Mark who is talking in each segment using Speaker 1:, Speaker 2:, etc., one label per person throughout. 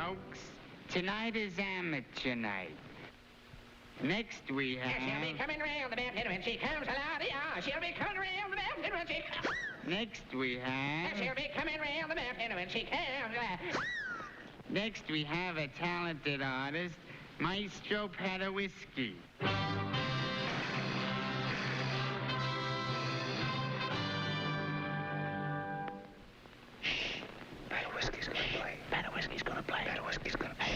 Speaker 1: folks. Tonight is amateur night. Next we have...
Speaker 2: She'll be coming round the mountain when she comes along. She'll be coming round the mountain when she comes.
Speaker 1: Next we have...
Speaker 2: She'll be coming round the mountain when she comes along.
Speaker 1: Next we have a talented artist, Maestro Padawisky.
Speaker 2: Padawisky's gonna play. Padawisky's gonna play. Padawisky's gonna play.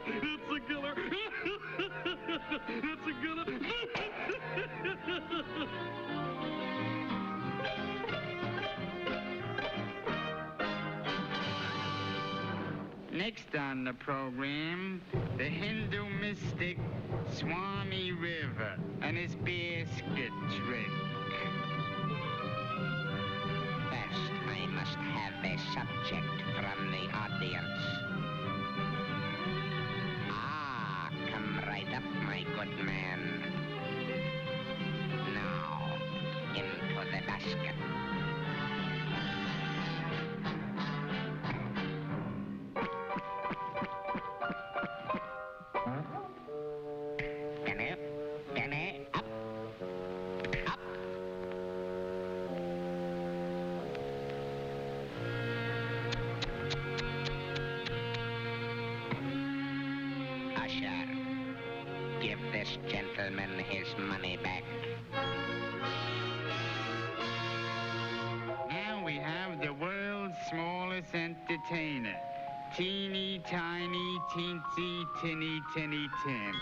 Speaker 3: It's a killer. It's a killer.
Speaker 1: Next on the program, the Hindu mystic Swami River and his basket trick.
Speaker 2: First, I must have a subject from the audience. Come right up, my good man. Now, into the basket. Penny, up. Up. Usher. Give this gentleman his money back.
Speaker 1: Now we have the world's smallest entertainer. Teeny tiny, teensy, tinny, tinny, Tim.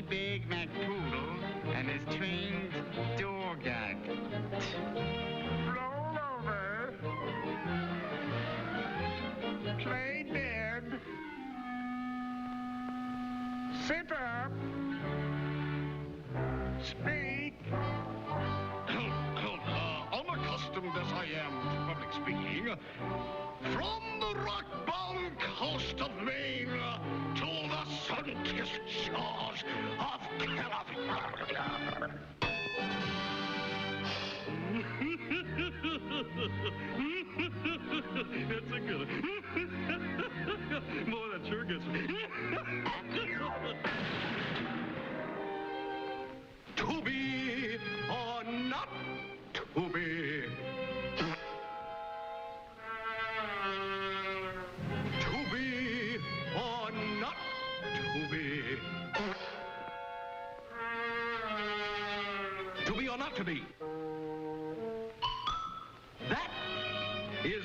Speaker 1: Big McPoodle and his trained dog act. Roll over. Play dead. Sit up. Speak.
Speaker 3: Unaccustomed as I am to public speaking, from the rock-bound coast of Maine to the sun-kissed shores of California. It's a good one. Boy, that sure gets me. To be or not to be. To be or not to be. To be or not to be. That is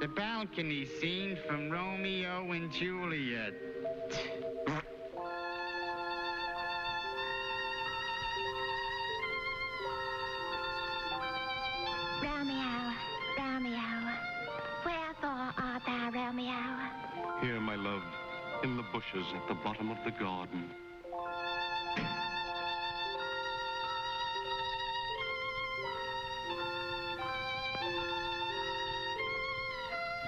Speaker 1: the balcony scene from Romeo and Juliet.
Speaker 3: Here, my love, in the bushes at the bottom of the garden.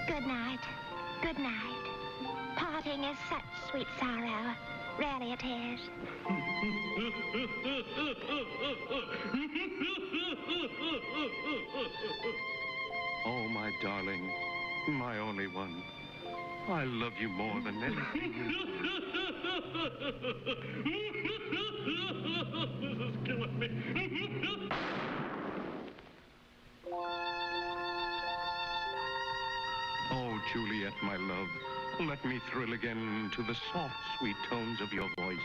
Speaker 4: Good night. Good night. Parting is such sweet sorrow. Really it is.
Speaker 3: Oh, my darling, my only one. I love you more than anything. This is killing me. Oh, Juliet, my love, let me thrill again to the soft, sweet tones of your voice.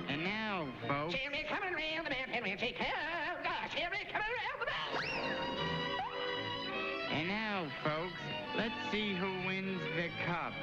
Speaker 1: And now, folks,
Speaker 2: Cherry coming round the mountain, we'll take care of God. Cherry coming round the mountain.
Speaker 1: let's see who wins the cup.